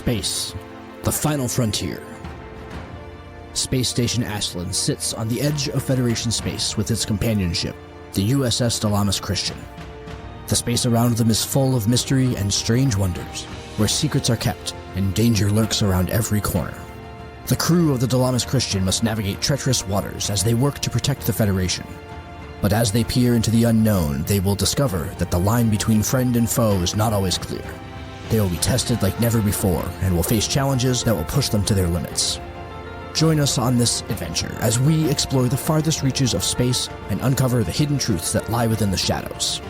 Space, the final frontier. Space Station Ashland sits on the edge of Federation space with its companion ship, the U.S.S. Dilamus Christian. The space around them is full of mystery and strange wonders, where secrets are kept and danger lurks around every corner. The crew of the Dilamus Christian must navigate treacherous waters as they work to protect the Federation. But as they peer into the unknown, they will discover that the line between friend and foe is not always clear. They will be tested like never before and will face challenges that will push them to their limits. Join us on this adventure as we explore the farthest reaches of space and uncover the hidden truths that lie within the shadows.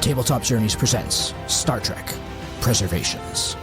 Tabletop Journeys presents Star Trek: Preservations.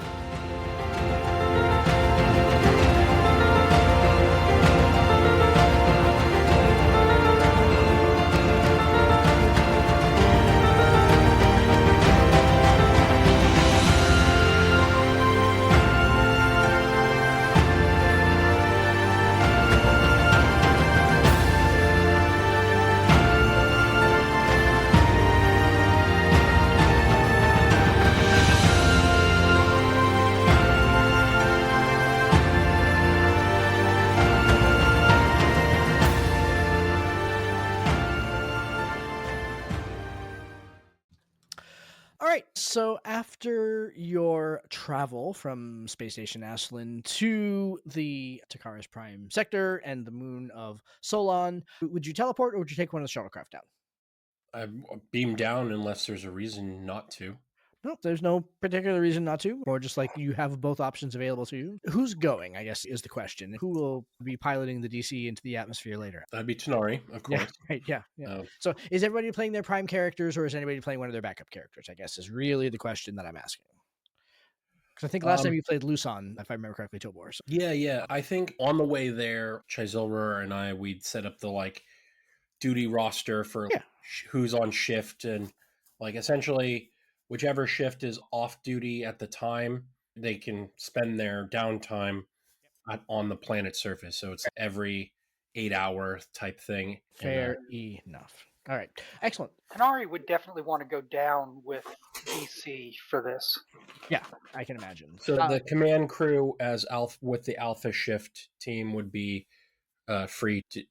So after your travel from Space Station Ashland to the Takara's Prime sector and the moon of Solon, would you teleport or would you take one of the shuttlecraft down? I beam down unless there's a reason not to. No, there's no particular reason not to, or just like you have both options available to you. Who's going, I guess, is the question. Who will be piloting the DC into the atmosphere later? That'd be Tenari, of course. Yeah, right, yeah. So is everybody playing their prime characters or is anybody playing one of their backup characters, I guess, is really the question that I'm asking. Because I think last time you played Luson, if I remember correctly, Tobor. So. Yeah. I think on the way there, Chizilra and I, we'd set up the duty roster for who's on shift, and essentially whichever shift is off duty at the time, they can spend their downtime on the planet's surface. So it's every 8-hour type thing. Fair enough. All right. Excellent. Tenari would definitely want to go down with DC for this. Yeah, I can imagine. So the command crew with the Alpha shift team would be free to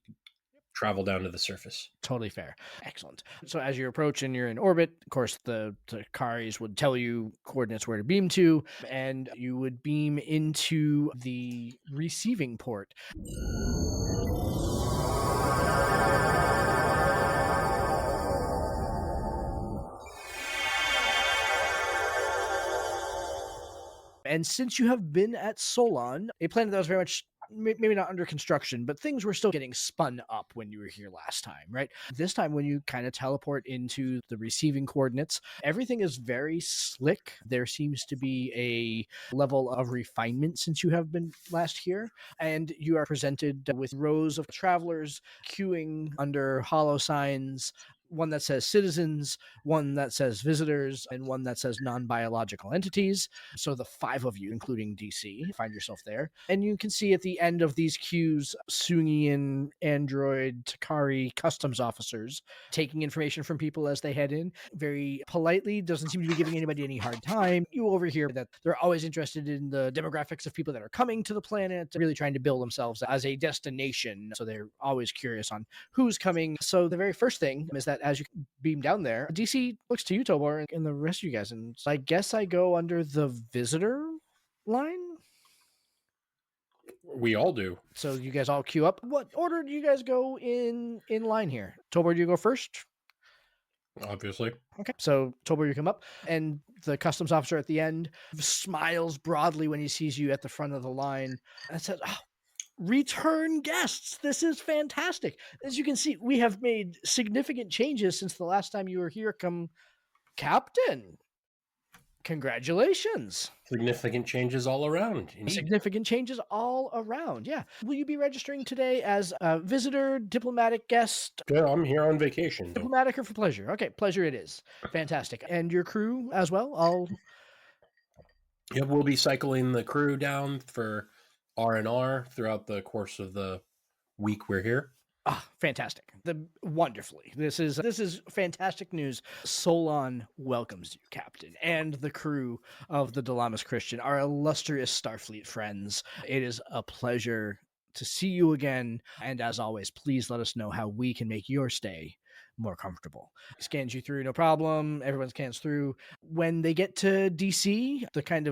travel down to the surface. Totally fair. Excellent. So as you approach and you're in orbit, of course, the Karis would tell you coordinates where to beam to, and you would beam into the receiving port. And since you have been at Solon, a planet that was very much maybe not under construction, but things were still getting spun up when you were here last time, right? This time when you kind of teleport into the receiving coordinates, everything is very slick. There seems to be a level of refinement since you have been last here, and you are presented with rows of travelers queuing under hollow signs, one that says citizens, one that says visitors, and one that says non-biological entities. So the 5 of you, including DC, find yourself there. And you can see at the end of these queues, Sungian, Android, Takari, customs officers taking information from people as they head in. Very politely, doesn't seem to be giving anybody any hard time. You overhear that they're always interested in the demographics of people that are coming to the planet, really trying to build themselves as a destination. So they're always curious on who's coming. So the very first thing is that as you beam down there, DC looks to you, Tobor, and the rest of you guys, and I guess I go under the visitor line? We all do. So you guys all queue up. What order do you guys go in line here? Tobor, do you go first? Obviously. Okay, so Tobor, you come up, and the customs officer at the end smiles broadly when he sees you at the front of the line and says, return guests. This is fantastic. As you can see, we have made significant changes since the last time you were here. Come, Captain. Congratulations. Significant changes all around. Indeed. Significant changes all around. Yeah. Will you be registering today as a visitor, diplomatic guest? Yeah, I'm here on vacation. Diplomatic or for pleasure? Okay, pleasure it is. Fantastic. And your crew as well? Yeah, we'll be cycling the crew down for R&R throughout the course of the week we're here. Ah, fantastic. Wonderfully. This is fantastic news. Solon welcomes you, Captain, and the crew of the Dilamus Christian, our illustrious Starfleet friends. It is a pleasure to see you again, and as always, please let us know how we can make your stay more comfortable. Scans you through, no problem. Everyone scans through. When they get to DC,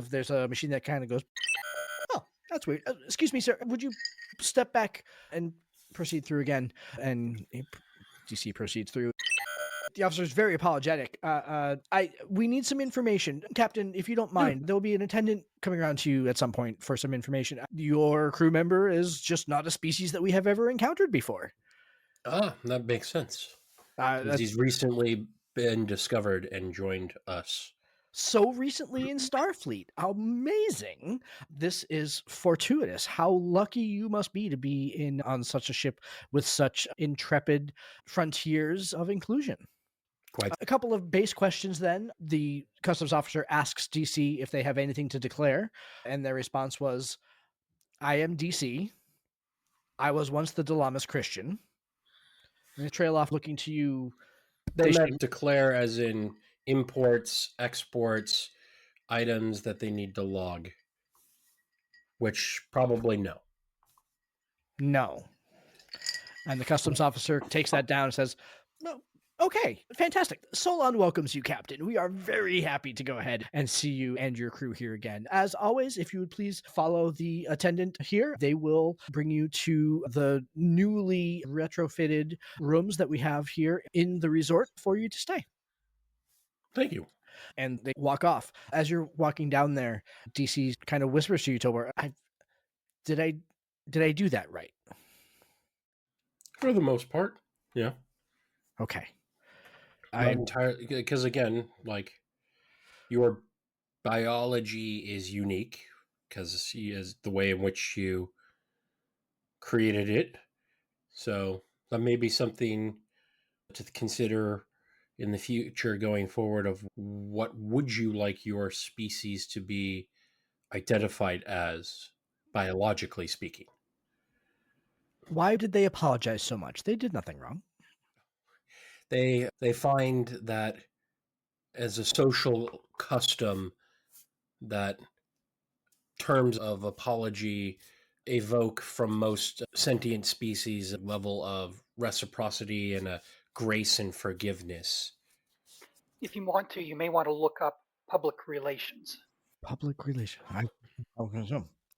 there's a machine that kind of goes, oh, that's weird. Excuse me, sir. Would you step back and proceed through again? And DC proceeds through. The officer is very apologetic. We need some information, Captain. If you don't mind, there'll be an attendant coming around to you at some point for some information. Your crew member is just not a species that we have ever encountered before. Ah, that makes sense. He's recently been discovered and joined us. So recently in Starfleet. Amazing. This is fortuitous. How lucky you must be to be on such a ship with such intrepid frontiers of inclusion. Quite. A couple of base questions then. The customs officer asks DC if they have anything to declare, and their response was, I am DC. I was once the Dilamus Christian. And they trail off looking to you. They meant declare as in imports, exports, items that they need to log, which probably no. No. And the customs officer takes that down and says, no, okay, fantastic. Solon welcomes you, Captain. We are very happy to go ahead and see you and your crew here again. As always, if you would please follow the attendant here, they will bring you to the newly retrofitted rooms that we have here in the resort for you to stay. Thank you. And they walk off. As you're walking down there, DC kind of whispers to you, Tobor, did I do that right? For the most part, yeah. Okay. Not entirely, because again, like, your biology is unique because he is the way in which you created it. So that may be something to consider in the future going forward of what would you like your species to be identified as, biologically speaking. Why did they apologize so much? They did nothing wrong. They find that as a social custom that terms of apology evoke from most sentient species a level of reciprocity and a grace and forgiveness. If you want to, you may want to look up public relations. Public relations.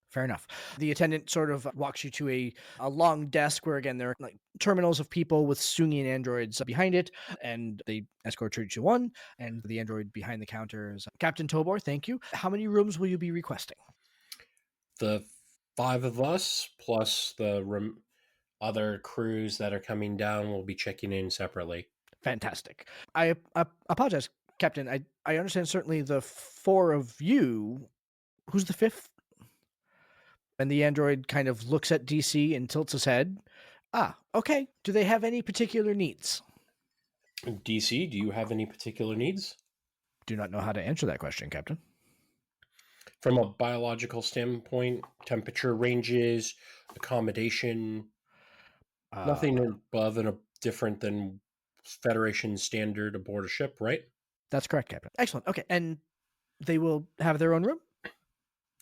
Fair enough. The attendant sort of walks you to a long desk where, again, there are like terminals of people with Sungian androids behind it, and they escort you to one, and the android behind the counter is Captain Tobor, thank you. How many rooms will you be requesting? The 5 of us, plus the other crews that are coming down, will be checking in separately. Fantastic. I apologize, Captain. I understand certainly the 4 of you. Who's the 5th? And the android kind of looks at DC and tilts his head. Ah, okay. Do they have any particular needs? DC, do you have any particular needs? Do not know how to answer that question, Captain. From a biological standpoint, temperature ranges, accommodation, nothing above and different than Federation standard aboard a ship, right? That's correct, Captain. Excellent. Okay, and they will have their own room?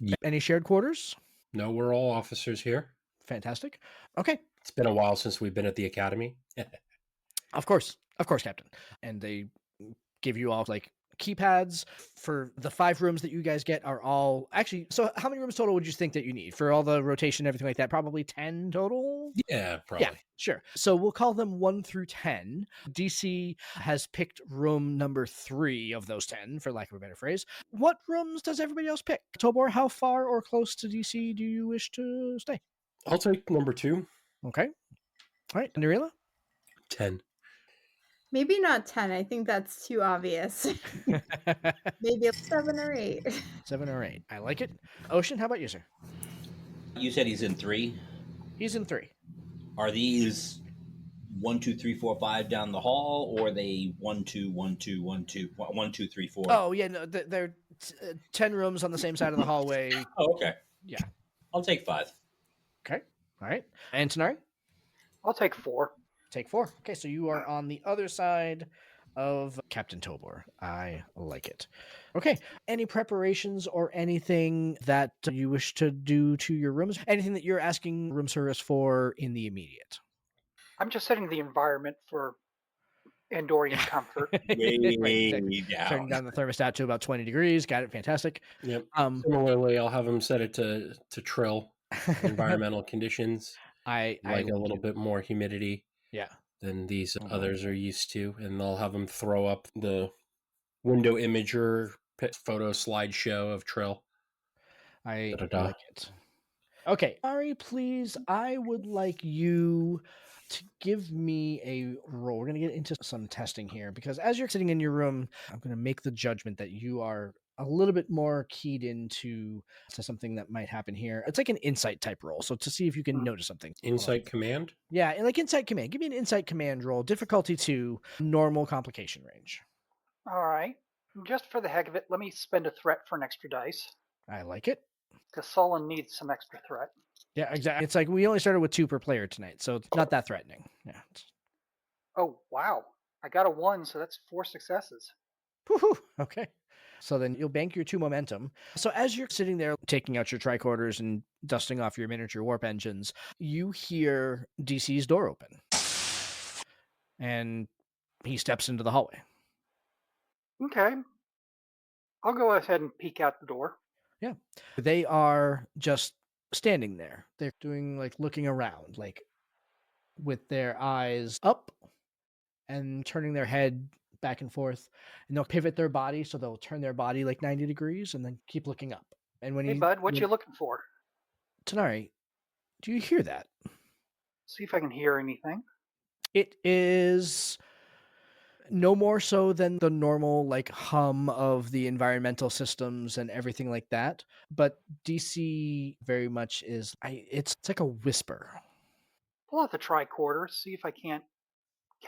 Yeah. Any shared quarters? No, we're all officers here. Fantastic. Okay. It's been a while since we've been at the academy. Of course, Captain. And they give you all like keypads for the 5 rooms that you guys get are all actually. So how many rooms total would you think that you need for all the rotation and everything like that? Probably 10 total. Yeah, probably. Yeah, sure. So we'll call them 1 through 10. DC has picked room number 3 of those 10, for lack of a better phrase. What rooms does everybody else pick? Tobor, how far or close to DC do you wish to stay? I'll take number 2. Okay. All right, Narila? 10. Maybe not 10. I think that's too obvious. Maybe 7 or 8. 7 or 8. I like it. Ocean, how about you, sir? You said he's in 3. He's in 3. Are these 1, 2, 3, 4, 5 down the hall, or are they 1, 2, 1, 2, 1, 2, 1, 2, 3, 4? Oh, yeah, no, they're 10 rooms on the same side of the hallway. Oh, okay. Yeah. I'll take 5. Okay. All right. And Tanari? I'll take 4. Take 4. Okay, so you are on the other side of Captain Tobor. I like it. Okay, any preparations or anything that you wish to do to your rooms? Anything that you're asking room service for in the immediate? I'm just setting the environment for Andorian comfort. Right, exactly. Way Turning down. down the thermostat to about 20 degrees. Got it. Fantastic. Yep. Um, Similarly, I'll have him set it to Trill environmental conditions, I like a like little it. bit more humidity Yeah. than these Mhm. others are used to, and I'll have him throw up the window imager photo slideshow of Trill. I Da-da-da. like it. Okay, Ari, please. I would like you to give me a roll. We're going to get into some testing here because as you're sitting in your room, I'm going to make the judgment that you are a little bit more keyed into to something that might happen here. It's like an insight type roll. So to see if you can Hmm. notice something. Insight command. Yeah, and like insight command. Give me an insight command roll. Difficulty 2, normal complication range. All right. Just for the heck of it, let me spend a threat for an extra dice. I like it. Because Solon needs some extra threat. Yeah, exactly. It's like we only started with 2 per player tonight, so it's not that threatening. Yeah. Oh, wow. I got a 1, so that's 4 successes. Woohoo! Okay. So then you'll bank your 2 momentum. So as you're sitting there taking out your tricorders and dusting off your miniature warp engines, you hear DC's door open. And he steps into the hallway. Okay. I'll go ahead and peek out the door. Yeah. They are just standing there. They're doing like looking around, like with their eyes up and turning their head back and forth. And they'll pivot their body, so they'll turn their body like 90 degrees and then keep looking up. And Hey, bud, what you looking for? Tanari, do you hear that? See if I can hear anything. It is no more so than the normal like hum of the environmental systems and everything like that, but DC very much is it's like a whisper. Pull out the tricorder, see if I can't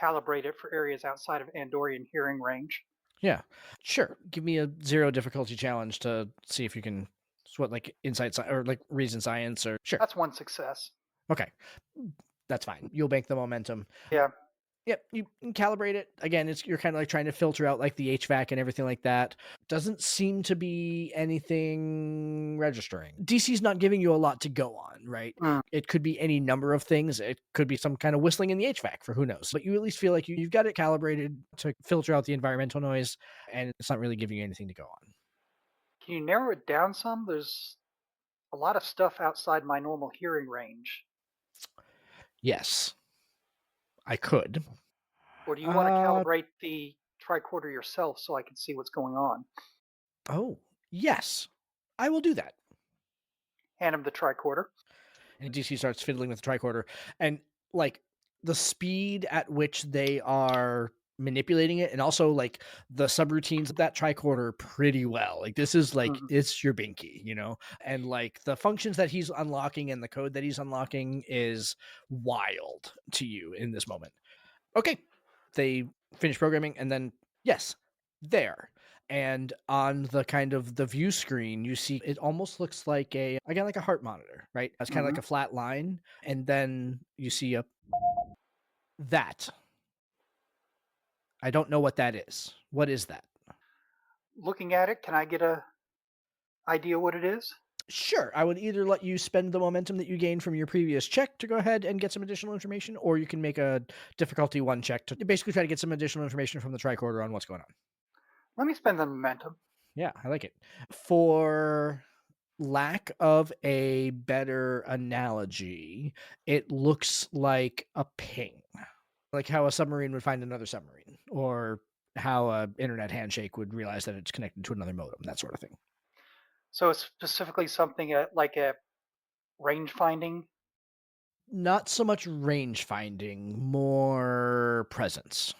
calibrate it for areas outside of Andorian hearing range. Yeah, sure. Give me a 0 difficulty challenge to see if you can what like insight or like reason science or sure. That's 1 success. Okay, that's fine. You'll bank the momentum. Yeah. Yep, you can calibrate it. Again, you're kind of like trying to filter out like the HVAC and everything like that. Doesn't seem to be anything registering. DC's not giving you a lot to go on, right? Mm. It could be any number of things. It could be some kind of whistling in the HVAC for who knows. But you at least feel like you've got it calibrated to filter out the environmental noise, and it's not really giving you anything to go on. Can you narrow it down some? There's a lot of stuff outside my normal hearing range. Yes, I could. Or do you want to calibrate the tricorder yourself so I can see what's going on? Oh, yes. I will do that. Hand him the tricorder. And DC starts fiddling with the tricorder. And like the speed at which they are manipulating it, and also like the subroutines of that tricorder pretty well. Like this is like it's your binky, you know? And like the functions that he's unlocking and the code that he's unlocking is wild to you in this moment. Okay. They finish programming and then yes, there. And on the kind of the view screen, you see it almost looks like again like a heart monitor, right? It's kind of like a flat line, and then you see that. I don't know what that is. What is that? Looking at it, can I get a idea what it is? Sure. I would either let you spend the momentum that you gained from your previous check to go ahead and get some additional information, or you can make a difficulty 1 check to basically try to get some additional information from the tricorder on what's going on. Let me spend the momentum. Yeah, I like it. For lack of a better analogy, it looks like a ping. Like how a submarine would find another submarine, or how a internet handshake would realize that it's connected to another modem, that sort of thing. So it's specifically something like a range finding? Not so much range finding, more presence.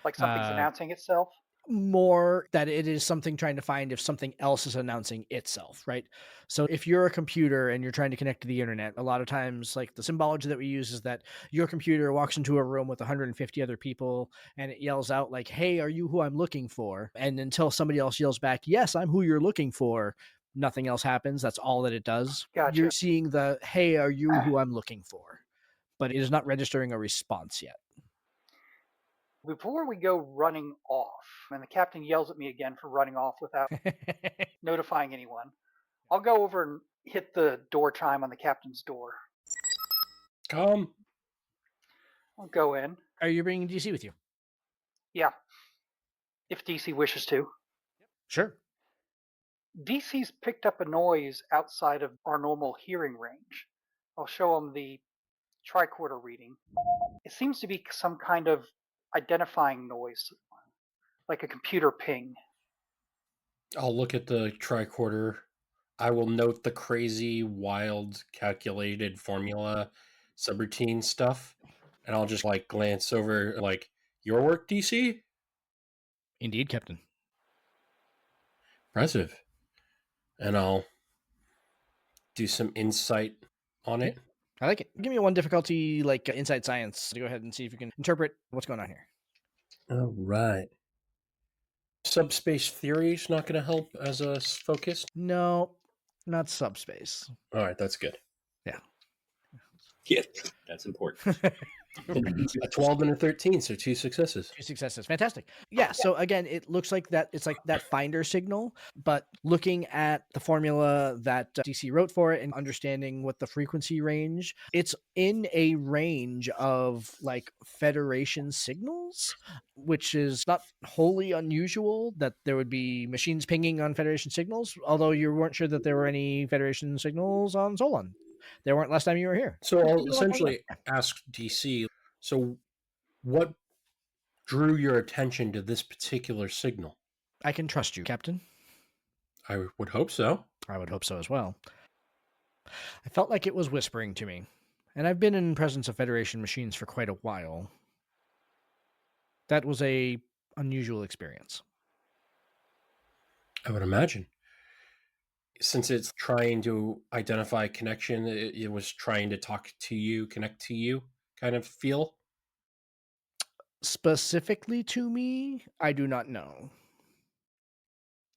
Like something's announcing itself? More that it is something trying to find if something else is announcing itself, right? So if you're a computer and you're trying to connect to the internet, a lot of times like the symbology that we use is that your computer walks into a room with 150 other people and it yells out like, hey, are you who I'm looking for? And until somebody else yells back, yes, I'm who you're looking for, nothing else happens. That's all that it does. Gotcha. You're seeing the, hey, are you who I'm looking for? but it is not registering a response yet. Before we go running off, and the captain yells at me again for running off without notifying anyone, I'll go over and hit the door chime on the captain's door. Come. I'll go in. Are you bringing DC with you? Yeah. If DC wishes to. Sure. DC's picked up a noise outside of our normal hearing range. I'll show him the tricorder reading. It seems to be some kind of identifying noise, like a computer ping. I'll look at the tricorder. I will note the crazy, wild, calculated formula subroutine stuff, and I'll just like glance over, like, your work, DC? Indeed, Captain. Impressive. And I'll do some insight on it. I like it. Give me a 1 difficulty, like inside science, to go ahead and see if you can interpret what's going on here. All right. Subspace theory is not going to help as a focus. No, not subspace. All right, that's good. Yeah, that's important. A 12 and a 13, so 2 successes. 2 successes. Fantastic. Yeah, so again, it looks like that it's like that finder signal, but looking at the formula that DC wrote for it and understanding what the frequency range, it's in a range of like Federation signals, which is not wholly unusual that there would be machines pinging on Federation signals, although you weren't sure that there were any Federation signals on Solon. There weren't last time you were here. So I'll essentially ask DC, so what drew your attention to this particular signal? I can trust you, Captain. I would hope so. I would hope so as well. I felt like it was whispering to me, and I've been in presence of Federation machines for quite a while. That was a unusual experience. I would imagine. Since it's trying to identify connection, it was trying to talk to you, connect to you, kind of feel. Specifically to me, I do not know.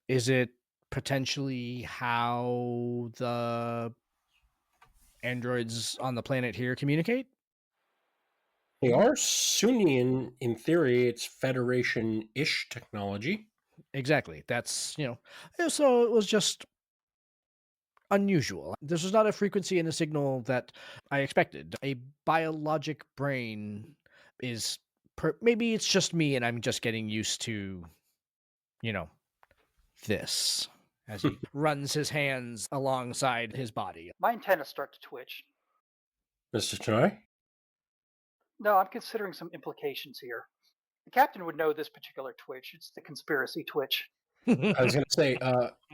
Is it potentially how the androids on the planet here communicate? They are Sunnian in theory. It's Federation-ish technology. Exactly. That's, so it was just unusual. This was not a frequency in a signal that I expected. A biologic brain is maybe it's just me and I'm just getting used to, this as he runs his hands alongside his body. My antennas start to twitch. Mr. Chennai? No, I'm considering some implications here. The captain would know this particular twitch. It's the conspiracy twitch. I was going to say,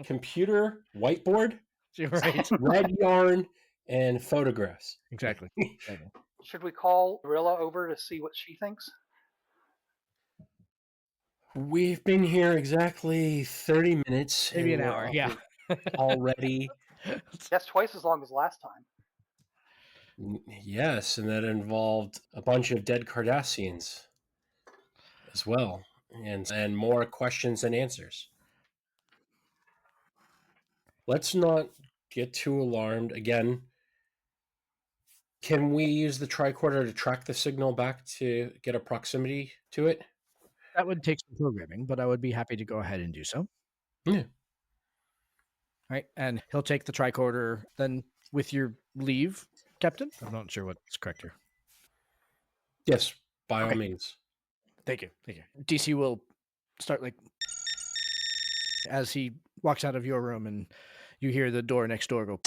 computer, whiteboard, Right. red yarn, and photographs. Exactly. Should we call Rilla over to see what she thinks? We've been here exactly 30 minutes. Maybe and an we're hour, yeah. Already. That's twice as long as last time. Yes, and that involved a bunch of dead Cardassians as well, and more questions than answers. Let's not get too alarmed. Again, can we use the tricorder to track the signal back to get a proximity to it? That would take some programming, but I would be happy to go ahead and do so. Yeah. Right, and he'll take the tricorder then with your leave, Captain. I'm not sure what's correct here. Yes, by all means. Thank you. DC will start as he walks out of your room and you hear the door next door go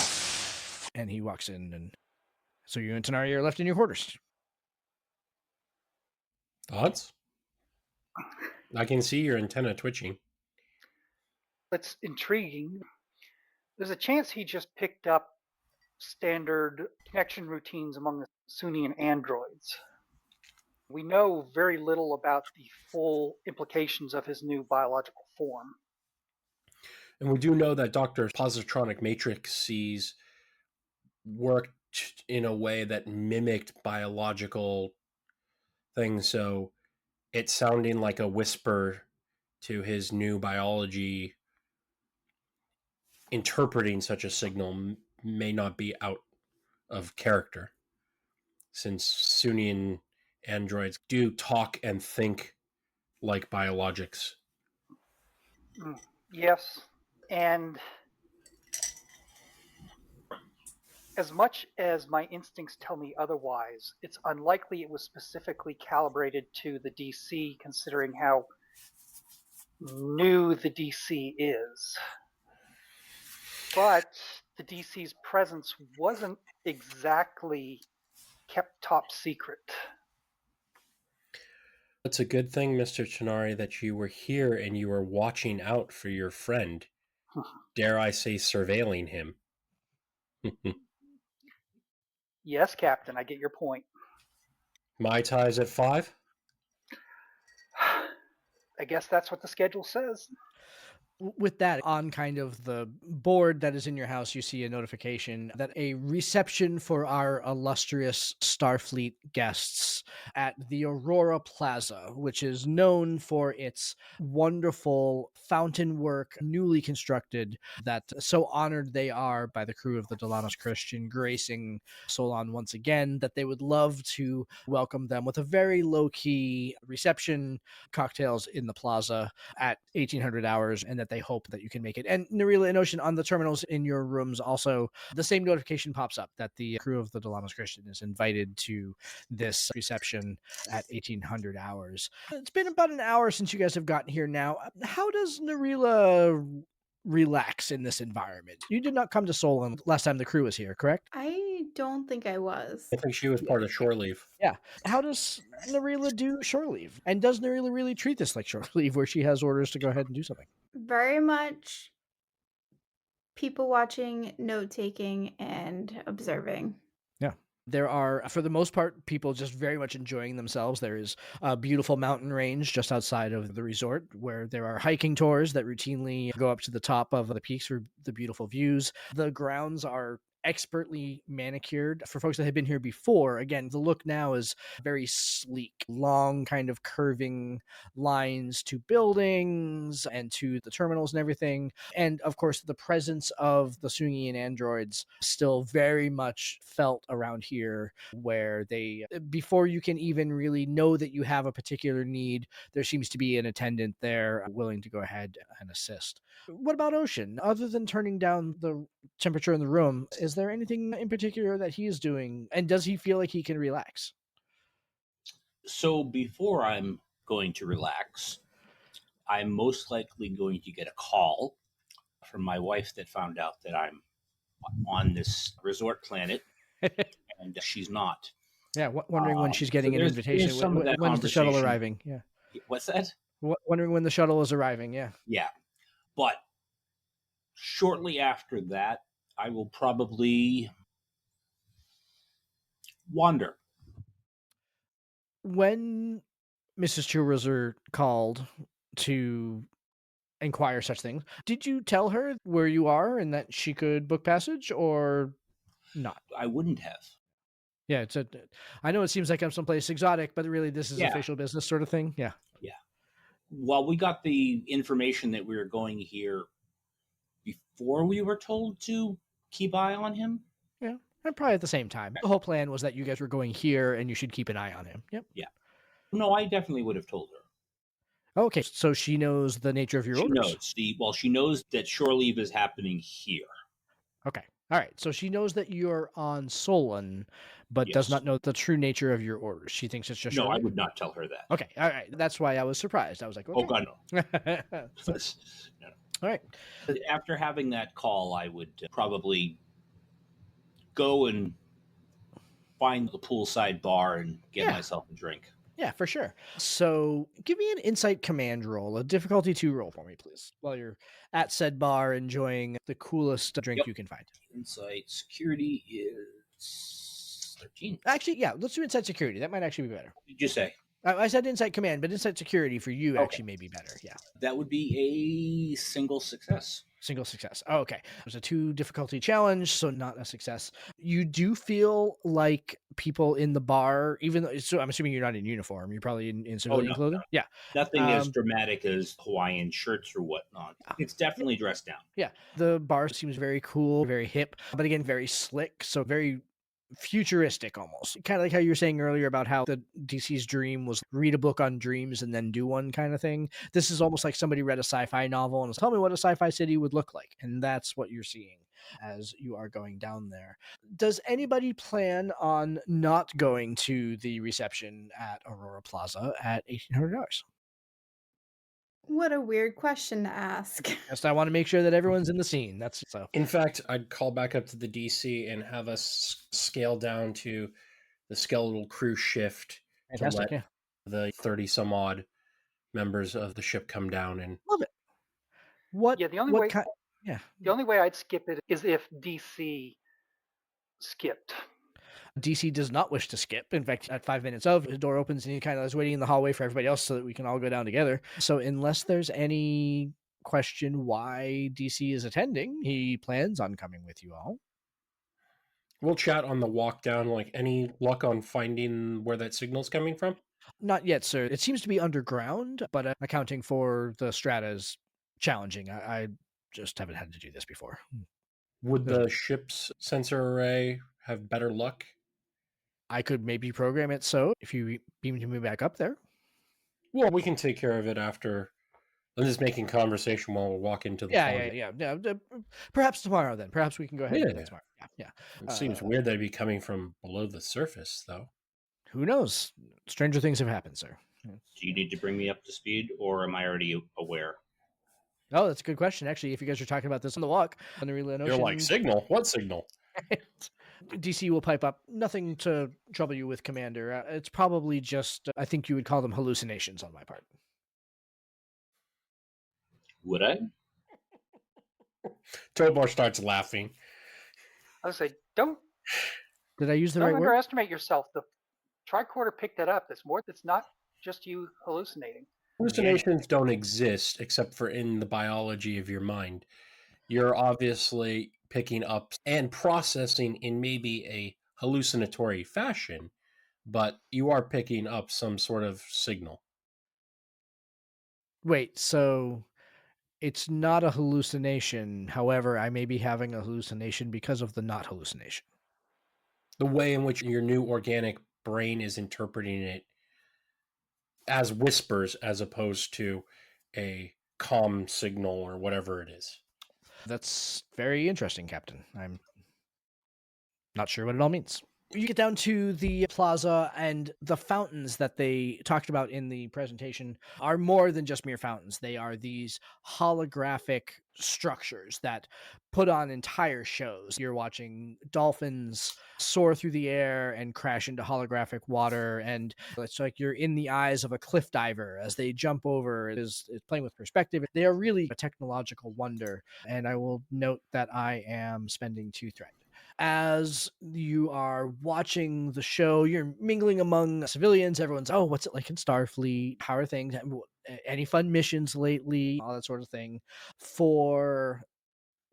and he walks in, and so you and Tanari are left in your quarters. Thoughts? I can see your antenna twitching. That's intriguing. There's a chance he just picked up standard connection routines among the Sunnian androids. We know very little about the full implications of his new biological form. And we do know that Dr. Positronic matrices worked in a way that mimicked biological things, so it's sounding like a whisper to his new biology. Interpreting such a signal may not be out of character. since Sunian androids do talk and think like biologics. Yes. And as much as my instincts tell me otherwise, it's unlikely it was specifically calibrated to the DC, considering how new the DC is. But the DC's presence wasn't exactly kept top secret. It's a good thing, Mr. Chinari, that you were here and you were watching out for your friend. Dare I say, surveilling him. Yes, Captain, I get your point. Mai Tais at 5? I guess that's what the schedule says. With that, on kind of the board that is in your house, you see a notification that a reception for our illustrious Starfleet guests at the Aurora Plaza, which is known for its wonderful fountain work, newly constructed, that so honored they are by the crew of the Dilamus Christian gracing Solon once again, that they would love to welcome them with a very low-key reception, cocktails in the plaza at 1800 hours, and that they hope that you can make it. And Narila and Ocean, on the terminals in your rooms, also the same notification pops up that the crew of the Dilamus Christian is invited to this reception at 1800 hours. It's been about an hour since you guys have gotten here now. How does Narila relax in this environment? You did not come to Solon last time the crew was here, correct? I don't think I was. I think she was part of shore leave. Yeah. How does Narila do shore leave? And does Narila really treat this like shore leave, where she has orders to go ahead and do something? Very much people watching, note taking, and observing. Yeah. There are, for the most part, people just very much enjoying themselves. There is a beautiful mountain range just outside of the resort where there are hiking tours that routinely go up to the top of the peaks for the beautiful views. The grounds are expertly manicured for folks that have been here before. Again, the look now is very sleek, long kind of curving lines to buildings and to the terminals and everything. And of course, the presence of the Sungian androids still very much felt around here, where they, before you can even really know that you have a particular need, there seems to be an attendant there willing to go ahead and assist. What about Ocean? Other than turning down the temperature in the room, is there anything in particular that he is doing? And does he feel like he can relax? So before I'm going to relax, I'm most likely going to get a call from my wife that found out that I'm on this resort planet, and she's not. Yeah, wondering when she's getting so an invitation. there's some of that When's the shuttle conversation. arriving? Yeah. What's that? Wondering when the shuttle is arriving. Yeah. Yeah. But shortly after that, I will probably wander. When Mrs. Chilroser called to inquire such things, did you tell her where you are and that she could book passage, or not? I wouldn't have. Yeah, I know it seems like I'm someplace exotic, but really this is Yeah. official business sort of thing. Yeah. Yeah. Well, we got the information that we were going here before we were told to keep eye on him. Yeah. And probably at the same time. The whole plan was that you guys were going here and you should keep an eye on him. Yep. Yeah. No, I definitely would have told her. Okay, so she knows the nature of your She orders. knows. She knows that shore leave is happening here. Okay. All right. So she knows that you're on Solon, but does Yes. not know the true nature of your orders. She thinks it's just No, shore I leave? would not tell her that. Okay. All right. That's why I was surprised. I was like, okay. Oh God, no. No. All right. After having that call, I would probably go and find the poolside bar and get myself a drink. Yeah, for sure. So give me an insight command roll, a difficulty 2 roll for me, please, while you're at said bar enjoying the coolest drink you can find. Insight security is 13. Actually, yeah, let's do insight security. That might actually be better. What did you say? I said insight command, but insight security for you Okay. actually may be better. Yeah. That would be a single success. Single success. Oh, okay. It was a 2 difficulty challenge, so not a success. You do feel like people in the bar, even though, so I'm assuming you're not in uniform, you're probably in civilian clothing? No. Yeah. Nothing as dramatic as Hawaiian shirts or whatnot. It's definitely dressed down. Yeah. The bar seems very cool, very hip, but again, very slick. So very futuristic almost. Kind of like how you were saying earlier about how the DC's dream was read a book on dreams and then do one kind of thing. This is almost like somebody read a sci-fi novel and was, tell me what a sci-fi city would look like. And that's what you're seeing as you are going down there. Does anybody plan on not going to the reception at Aurora Plaza at $1,800? What a weird question to ask. Just I want to make sure that everyone's in the scene. That's so. In fact, I'd call back up to the DC and have us scale down to the skeletal crew shift to Fantastic, let yeah. the 30 some odd members of the ship come down and Love it. What? Yeah, the only what way kind? Yeah. the only way I'd skip it is if DC skipped. DC does not wish to skip. In fact, at 5 minutes of, the door opens and he kind of is waiting in the hallway for everybody else so that we can all go down together. So unless there's any question why DC is attending, he plans on coming with you all. we'll chat on the walk down. Like, any luck on finding where that signal's coming from? Not yet, sir. It seems to be underground, but accounting for the strata is challenging. I just haven't had to do this before. Would the ship's sensor array have better luck? I could maybe program it so if you beam me back up there. Well, we can take care of it after. I'm just making conversation while we walk into the closet. Yeah. Perhaps tomorrow then. Perhaps we can go ahead and do Yeah. it tomorrow. Yeah. It seems weird that it'd be coming from below the surface, though. Who knows? Stranger things have happened, sir. Do you need to bring me up to speed, or am I already aware? Oh, that's a good question. Actually, if you guys are talking about this on the walk, on the Relay Ocean, You're like, signal? What signal? DC will pipe up. Nothing to trouble you with, Commander. It's probably just, I think you would call them hallucinations on my part. Would I? Tobor starts laughing. I would say, don't Did I use the right word? underestimate yourself. The tricorder picked that up. It's not just you hallucinating. Hallucinations don't exist except for in the biology of your mind. You're obviously picking up and processing in maybe a hallucinatory fashion, but you are picking up some sort of signal. Wait, so it's not a hallucination. However, I may be having a hallucination because of the not hallucination. The way in which your new organic brain is interpreting it as whispers as opposed to a calm signal or whatever it is. That's very interesting, Captain. I'm not sure what it all means. You get down to the plaza, and the fountains that they talked about in the presentation are more than just mere fountains. They are these holographic structures that put on entire shows. You're watching dolphins soar through the air and crash into holographic water, and it's like you're in the eyes of a cliff diver as they jump over. It's playing with perspective. They are really a technological wonder, and I will note that I am spending 2 threat. As you are watching the show, you're mingling among civilians. Everyone's, oh, what's it like in Starfleet? How are things? Any fun missions lately? All that sort of thing. For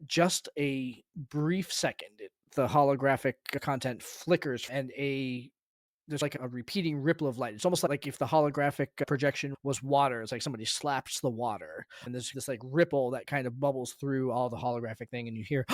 just a brief second, the holographic content flickers and there's like a repeating ripple of light. It's almost like if the holographic projection was water. It's like somebody slaps the water, and there's this like ripple that kind of bubbles through all the holographic thing, and you hear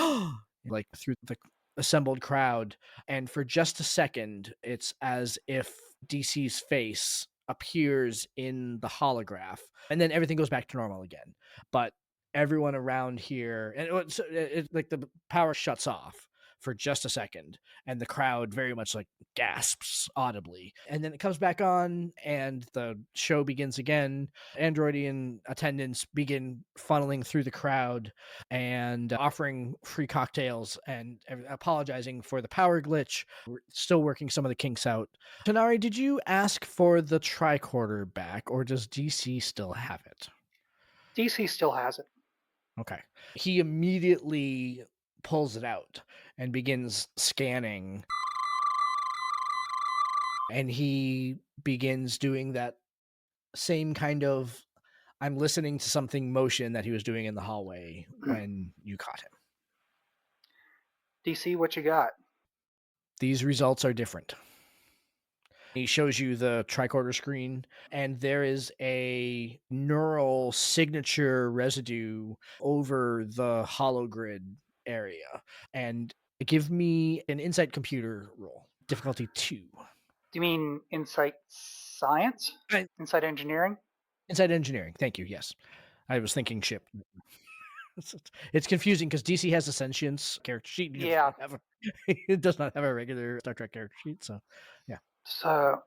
like through the assembled crowd. And for just a second, it's as if DC's face appears in the holograph, and then everything goes back to normal again. But everyone around here, and like the power shuts off for just a second, and the crowd very much like gasps audibly, and then it comes back on and the show begins again. Androidian attendants begin funneling through the crowd and offering free cocktails and apologizing for the power glitch. We're still working some of the kinks out. Tanari, did you ask for the tricorder back, or does DC still have it? DC still has it. Okay. He immediately pulls it out and begins scanning. And he begins doing that same kind of I'm listening to something motion that he was doing in the hallway when you caught him. DC, what you got? These results are different. He shows you the tricorder screen, and there is a neural signature residue over the hologrid area. And Give me an insight computer roll. Difficulty 2. Do you mean insight science? Right. Insight engineering? Insight engineering. Thank you. Yes. I was thinking ship. It's confusing because DC has a sentience character sheet. Yeah. It does not have a regular Star Trek character sheet. So, yeah. So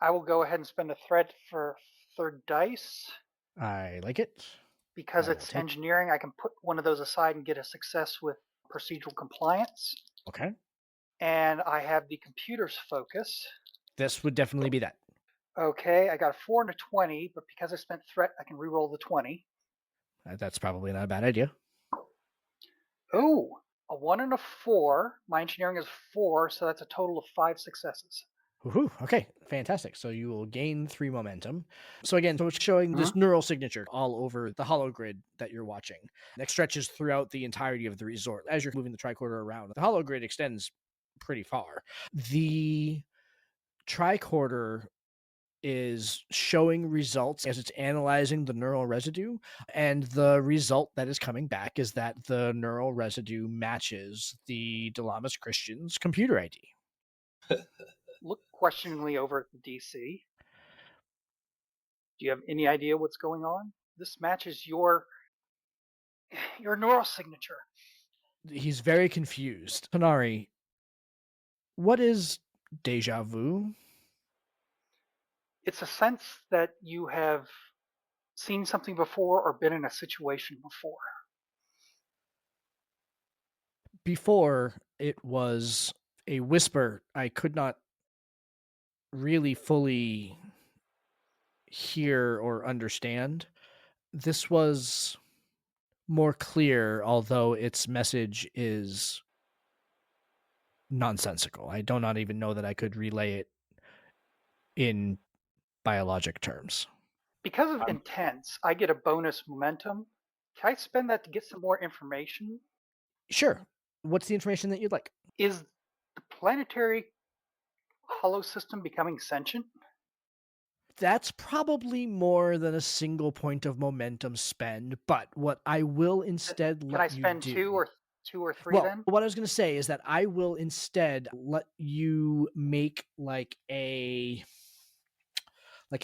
I will go ahead and spend a threat for third dice. I like it. Because I will it's take- engineering, I can put one of those aside and get a success with procedural compliance. Okay. And I have the computer's focus. This would definitely be that. Okay, I got a 4 and a 20, but because I spent threat, I can re-roll the 20. That's probably not a bad idea. Oh, a 1 and a 4. My engineering is 4, so that's a total of 5 successes. Woohoo. Okay, fantastic. So you will gain 3 momentum. So again, so it's showing this neural signature all over the hologrid that you're watching. That stretches throughout the entirety of the resort. As you're moving the tricorder around, the hologrid extends pretty far. The tricorder is showing results as it's analyzing the neural residue, and the result that is coming back is that the neural residue matches the Dilamus Christian's computer ID. Look questioningly over at the DC. Do you have any idea what's going on? This matches your neural signature. He's very confused. Hanari, what is deja vu? It's a sense that you have seen something before or been in a situation before. Before, it was a whisper I could not really fully hear or understand. This was more clear, although its message is nonsensical. I do not even know that I could relay it in biologic terms. Because of intense, I get a bonus momentum. Can I spend that to get some more information? Sure. What's the information that you'd like? Is the planetary hollow system becoming sentient? That's probably more than a single point of momentum spend, but what I will instead Can let I you spend do... two or three well, then? what I was going to say is that I will instead let you make like an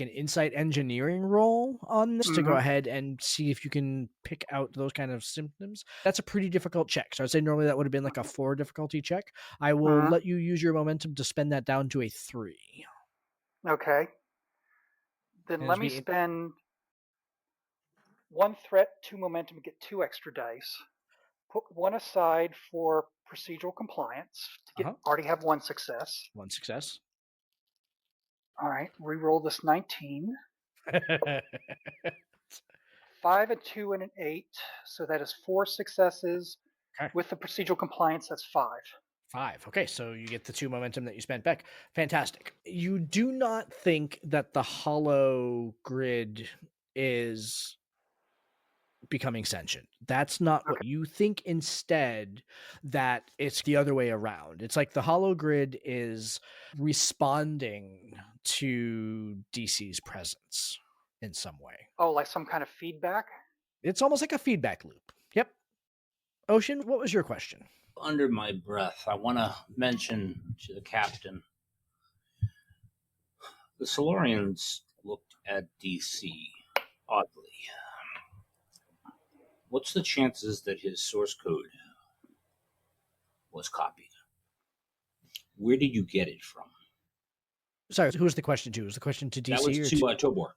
insight engineering roll on this to go ahead and see if you can pick out those kind of symptoms. That's a pretty difficult check. So I'd say normally that would have been like a 4 difficulty check. I will let you use your momentum to spend that down to a 3. Okay. Then let me spend 1 threat, 2 momentum, get 2 extra dice. Put 1 aside for procedural compliance to already have 1 success. 1 success. All right, re-roll this 19. 5, a 2, and an 8. So that is 4 successes. Okay. With the procedural compliance, that's 5. 5. Okay, so you get the 2 momentum that you spent back. Fantastic. You do not think that the hollow grid is becoming sentient. That's not what you think. Instead, that it's the other way around. It's like the hollow grid is responding to DC's presence in some way. Oh, like some kind of feedback? It's almost like a feedback loop. Yep. Ocean, what was your question? Under my breath, I want to mention to the captain, the Solarians looked at DC oddly. What's the chances that his source code was copied? Where did you get it from? Sorry, who was the question to? Was the question to DC? That was to Tobor.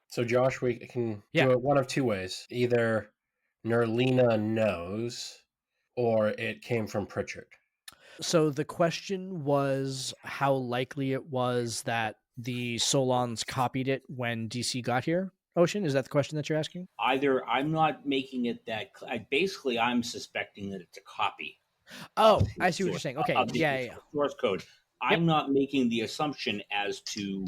So, Josh, we can do it one of 2 ways. Either Nerlina knows, or it came from Pritchard. So the question was how likely it was that the Solons copied it when DC got here? Ocean, is that the question that you're asking? Either I'm not making it that... basically, I'm suspecting that it's a copy. Oh, I see what you're saying. Okay, yeah. Source code. I'm not making the assumption as to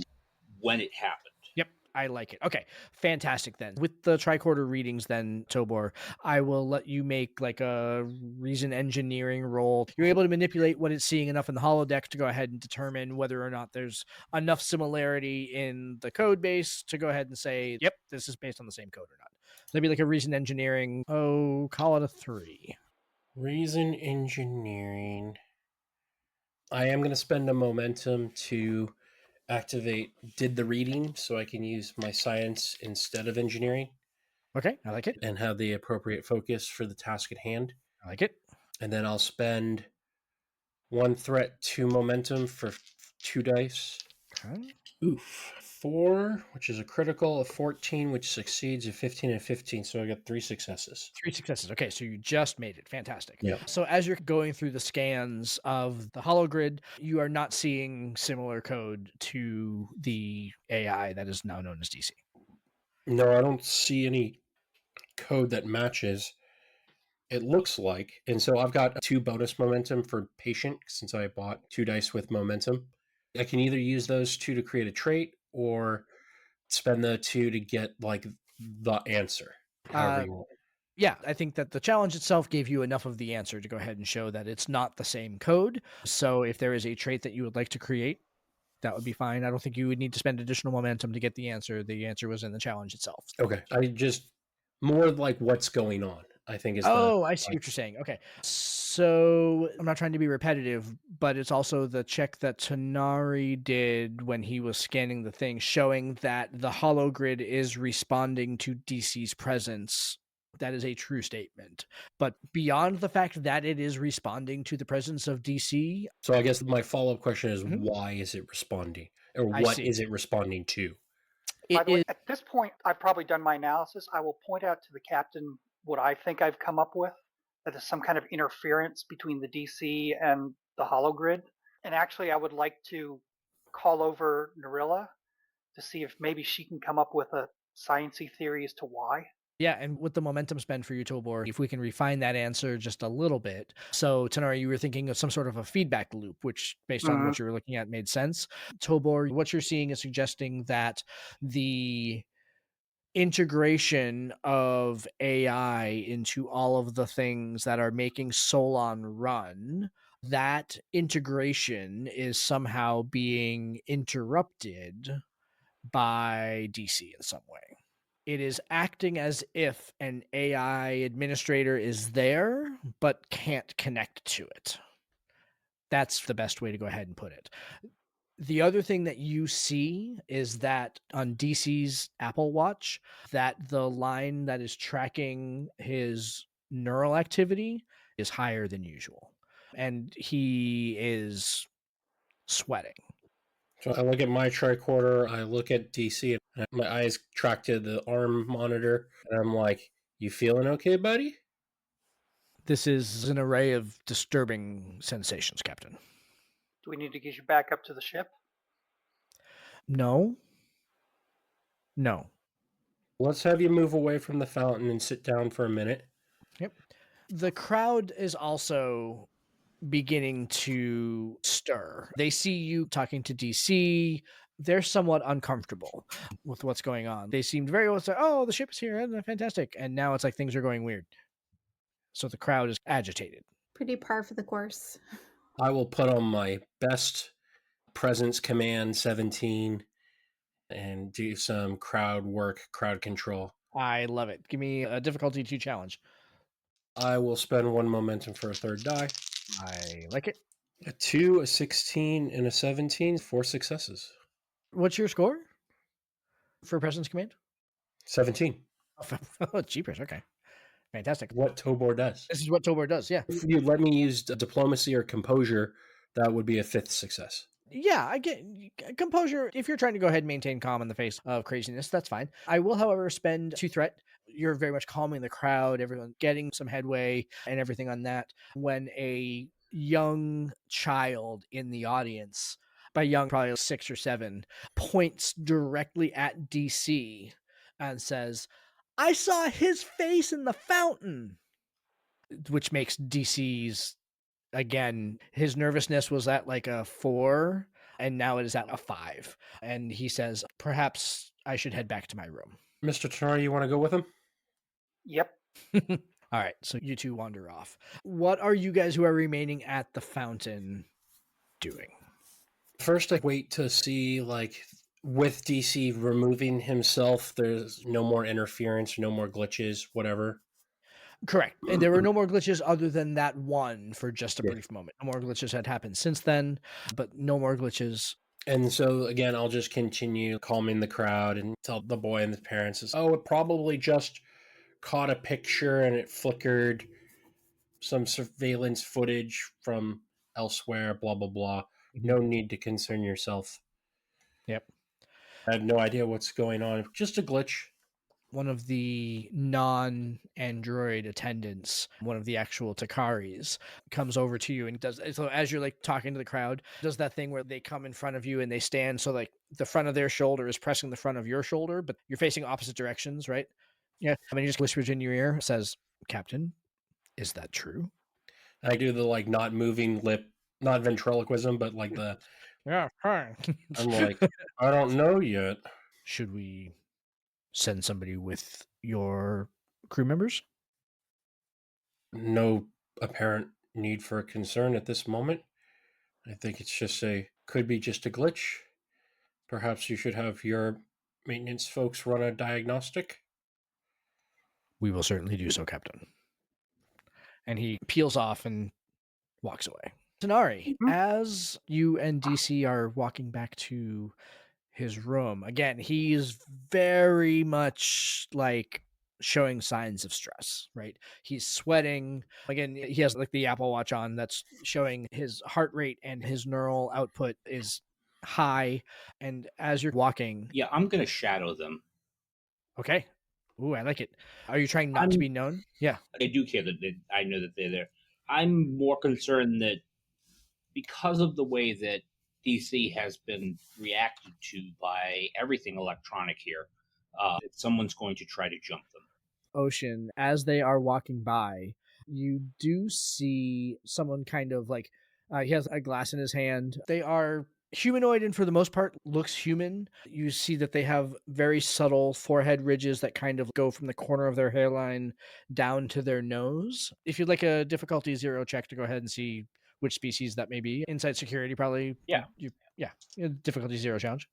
when it happened. Yep, I like it. Okay, fantastic then. With the tricorder readings then, Tobor, I will let you make like a reason engineering roll. You're able to manipulate what it's seeing enough in the holodeck to go ahead and determine whether or not there's enough similarity in the code base to go ahead and say, yep, this is based on the same code or not. Maybe like a reason engineering, call it a 3. Reason engineering. I am going to spend a momentum to activate did the reading so I can use my science instead of engineering Okay, I like it. and have the appropriate focus for the task at hand. I like it. And then I'll spend 1 threat, 2 momentum for 2 dice. Okay. Oof. 4, which is a critical, a 14, which succeeds, a 15 and 15. So I got 3 successes. 3 successes. Okay, so you just made it. Fantastic. Yeah. So as you're going through the scans of the hologrid, you are not seeing similar code to the AI that is now known as DC. No, I don't see any code that matches. It looks like, and so I've got 2 bonus momentum for patient since I bought 2 dice with momentum. I can either use those 2 to create a trait or spend the 2 to get like the answer. However you want. Yeah, I think that the challenge itself gave you enough of the answer to go ahead and show that it's not the same code. So if there is a trait that you would like to create, that would be fine. I don't think you would need to spend additional momentum to get the answer. The answer was in the challenge itself. Okay. I just more like what's going on, I think is Oh, I see what you're saying. Okay. So I'm not trying to be repetitive, but it's also the check that Tanari did when he was scanning the thing, showing that the hologrid is responding to DC's presence. That is a true statement. But beyond the fact that it is responding to the presence of DC, So I guess my follow-up question is Mhm. why is it responding? Or I what see. is it responding to? By it the way, is at this point, I've probably done my analysis. I will point out to the captain what I think I've come up with, that is some kind of interference between the DC and the hologrid. And actually, I would like to call over Narilla to see if maybe she can come up with a sciencey theory as to why. Yeah, and with the momentum spend for you, Tobor, if we can refine that answer just a little bit. So, Tanari, you were thinking of some sort of a feedback loop, which, based on Mhm. what you were looking at, made sense. Tobor, what you're seeing is suggesting that the integration of AI into all of the things that are making Solon run, that integration is somehow being interrupted by DC in some way. It is acting as if an AI administrator is there, but can't connect to it. That's the best way to go ahead and put it. The other thing that you see is that on DC's Apple Watch, that the line that is tracking his neural activity is higher than usual. And he is sweating. So I look at my tricorder, I look at DC, and my eyes track to the arm monitor, and I'm like, you feeling okay, buddy? This is an array of disturbing sensations, Captain. Do we need to get you back up to the ship? No. No. Let's have you move away from the fountain and sit down for a minute. Yep. The crowd is also beginning to stir. They see you talking to DC. They're somewhat uncomfortable with what's going on. They seemed very well, oh, the ship is here, and fantastic. And now it's like things are going weird. So the crowd is agitated. Pretty par for the course. I will put on my best presence command 17 and do some crowd work, crowd control. I love it. Give me a difficulty 2 challenge. I will spend 1 momentum for a third die. I like it. A 2, a 16, and a 17, 4 successes. What's your score for presence command? 17. Oh, jeepers. Okay. Fantastic. What Tobor does. This is what Tobor does. Yeah. If you let me use diplomacy or composure, that would be a 5th success. Yeah, I get composure. If you're trying to go ahead and maintain calm in the face of craziness, that's fine. I will, however, spend 2 threat. You're very much calming the crowd, everyone getting some headway and everything on that. When a young child in the audience, by young, probably 6 or 7, points directly at DC and says, I saw his face in the fountain, which makes DC's, again, his nervousness was at like a 4 and now it is at a 5. And he says, perhaps I should head back to my room. Mr. Tenari, you want to go with him? Yep. All right, so you two wander off. What are you guys who are remaining at the fountain doing? First, I wait to see, like, with DC removing himself, there's no more interference, no more glitches, whatever. Correct. And there were no more glitches other than that one for just a Yeah. brief moment. No more glitches had happened since then, but no more glitches. And so again, I'll just continue calming the crowd and tell the boy and the parents, it probably just caught a picture and it flickered some surveillance footage from elsewhere, blah, blah, blah. No need to concern yourself. Yep. I have no idea what's going on. Just a glitch. One of the non-android attendants, one of the actual Takaris, comes over to you and does so as you're like talking to the crowd, does that thing where they come in front of you and they stand so like the front of their shoulder is pressing the front of your shoulder, but you're facing opposite directions, right? Yeah. I mean, he just whispers in your ear, says, "Captain, is that true?" I do the like not moving lip, not ventriloquism, but like the, Yeah, fine. I'm like, I don't know yet. Should we send somebody with your crew members? No apparent need for concern at this moment. I think it's just could be just a glitch. Perhaps you should have your maintenance folks run a diagnostic. We will certainly do so, Captain. And he peels off and walks away. Tanari, as you and DC are walking back to his room, again, he's very much like showing signs of stress, right? He's sweating. Again, he has like the Apple Watch on that's showing his heart rate and his neural output is high. And as you're walking, Yeah, I'm going to shadow them. okay. Ooh, I like it. Are you trying not to be known? Yeah. I do care that I know that they're there. I'm more concerned that because of the way that DC has been reacted to by everything electronic here, that someone's going to try to jump them. Ocean, as they are walking by, you do see someone kind of like he has a glass in his hand. They are humanoid and for the most part looks human. You see that they have very subtle forehead ridges that kind of go from the corner of their hairline down to their nose. If you'd like a difficulty 0 check to go ahead and see which species that may be, inside security probably. Yeah. Yeah, difficulty 0 challenge.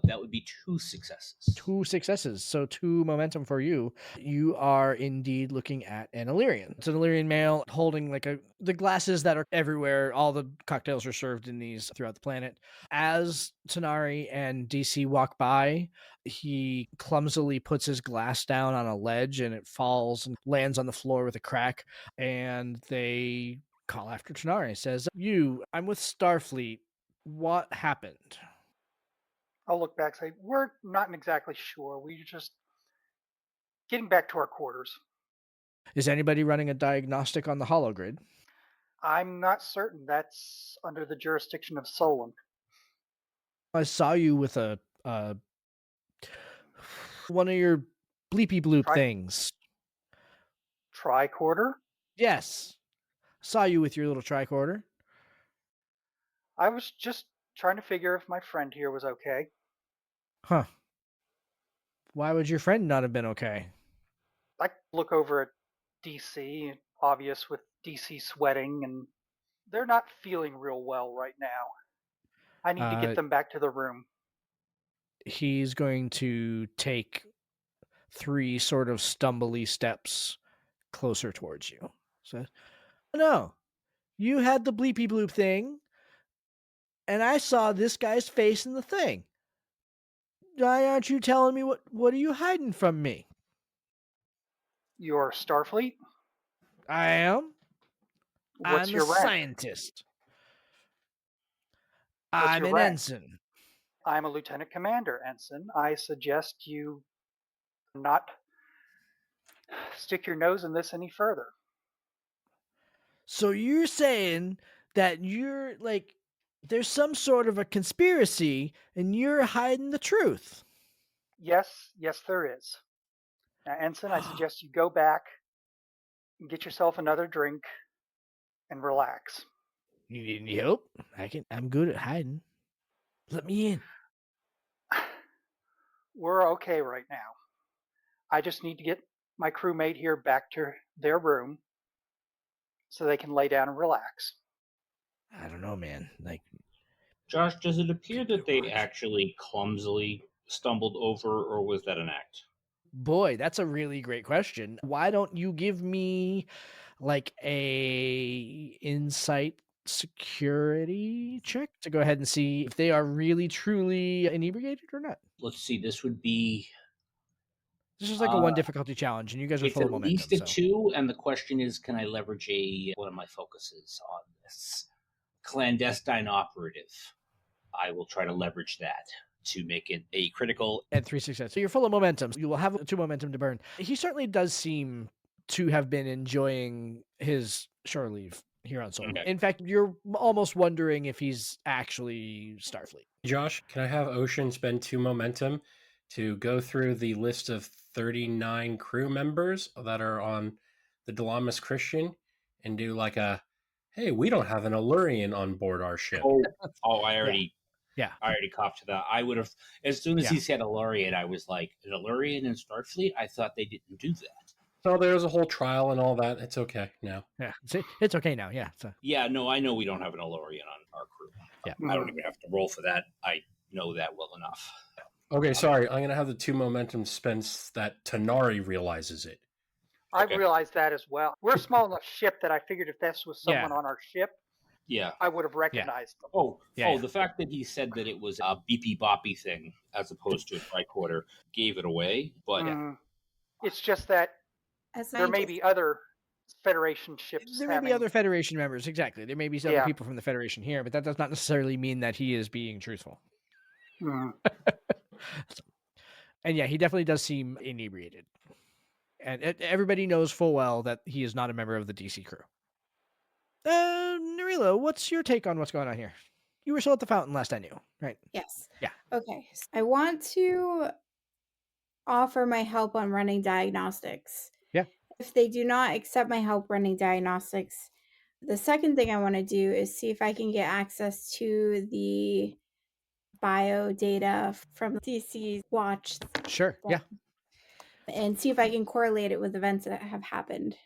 That would be 2 successes. 2 successes, so 2 momentum for you. You are indeed looking at an Illyrian. It's an Illyrian male holding like the glasses that are everywhere. All the cocktails are served in these throughout the planet. As Tanari and DC walk by, he clumsily puts his glass down on a ledge and it falls and lands on the floor with a crack. And they call after Tanari. Says, I'm with Starfleet. What happened? I'll look back and say, we're not exactly sure. We're just getting back to our quarters. Is anybody running a diagnostic on the hologrid? I'm not certain. That's under the jurisdiction of Solon. I saw you with a one of your bleepy bloop things. Tricorder? Yes. Saw you with your little tricorder. I was just trying to figure if my friend here was okay. Huh. Why would your friend not have been okay? I look over at DC, obvious with DC sweating, and they're not feeling real well right now. I need to get them back to the room. He's going to take 3 sort of stumbly steps closer towards you. So, no, you had the bleepy bloop thing, and I saw this guy's face in the thing. Why aren't you telling me what are you hiding from me? You're Starfleet? I am. What's I'm your a rank? scientist. What's I'm your an rank? ensign. I'm a lieutenant commander, ensign. I suggest you not stick your nose in this any further. So you're saying that you're like, there's some sort of a conspiracy and you're hiding the truth? Yes, there is. Now, ensign, I suggest you go back and get yourself another drink and relax. You need any help? I'm good at hiding. Let me in. We're okay right now. I just need to get my crewmate here back to their room so they can lay down and relax. I don't know, man. Like, Josh, does it appear that they actually clumsily stumbled over, or was that an act? Boy, that's a really great question. Why don't you give me like a insight security check to go ahead and see if they are really truly inebriated or not? Let's see. This would be. This is like a one difficulty challenge, and you guys are It's full at of momentum. least a So 2, and the question is, can I leverage one of my focuses on this clandestine operative? I will try to leverage that to make it a critical. at 3 success, so you're full of momentum. You will have 2 momentum to burn. He certainly does seem to have been enjoying his shore leave here on Sol. Okay. In fact, you're almost wondering if he's actually Starfleet. Josh, can I have Ocean spend 2 momentum to go through the list of 39 crew members that are on the Dilamus Christian and do like a, hey, we don't have an Allurian on board our ship. I already Yeah. I already copped to that. I would have, as soon as Yeah. he said Allurian, I was like, an Allurian in Starfleet? I thought they didn't do that. So there's a whole trial and all that. It's okay now. Yeah, it's okay now. Yeah, so Yeah, no, I know we don't have an Allurian on our crew. Yeah. I don't even have to roll for that. I know that well enough. Okay, sorry. I'm going to have the 2 momentum spends that Tanari realizes it. I've Okay. realized that as well. We're a small enough ship that I figured if this was someone Yeah. on our ship, Yeah. I would have recognized them. Yeah. The fact that he said that it was a beepy boppy thing as opposed to a tricorder gave it away. But It's just that As there may be other Federation ships. There may be other Federation members, exactly. There may be other people from the Federation here, but that does not necessarily mean that he is being truthful. And yeah, he definitely does seem inebriated. And everybody knows full well that he is not a member of the DC crew. Narilo, what's your take on what's going on here? You were still at the fountain last I knew, right? Yes. Yeah. Okay. So I want to offer my help on running diagnostics. Yeah. If they do not accept my help running diagnostics, the second thing I want to do is see if I can get access to the bio data from DC's watch. Sure. Yeah. And see if I can correlate it with events that have happened.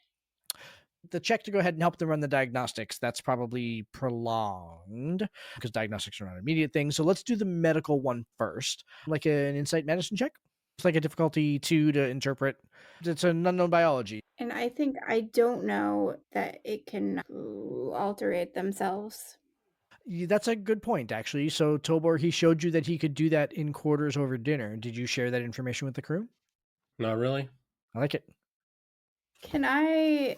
The check to go ahead and help them run the diagnostics, that's probably prolonged because diagnostics are not an immediate thing. So let's do the medical one first, like an insight medicine check. It's like a difficulty 2 to interpret. It's an unknown biology. And I think I don't know that it can alter it themselves. That's a good point, actually. So Tobor, he showed you that he could do that in quarters over dinner. Did you share that information with the crew? Not really. I like it. Can I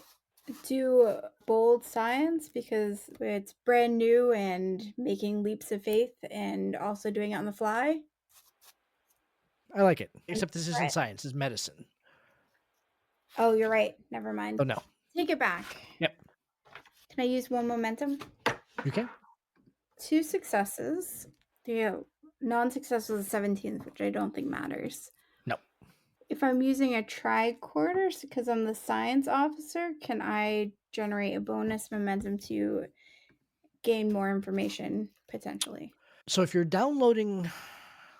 do bold science because it's brand new and making leaps of faith and also doing it on the fly? I like it. Except this isn't science, it's medicine. Oh, you're right. Never mind. Oh, no. Take it back. Yep. Can I use 1 momentum? You can. 2 successes. The non-success was the 17th, which I don't think matters. No. If I'm using a tricorder because I'm the science officer, can I generate a bonus momentum to gain more information potentially? So if you're downloading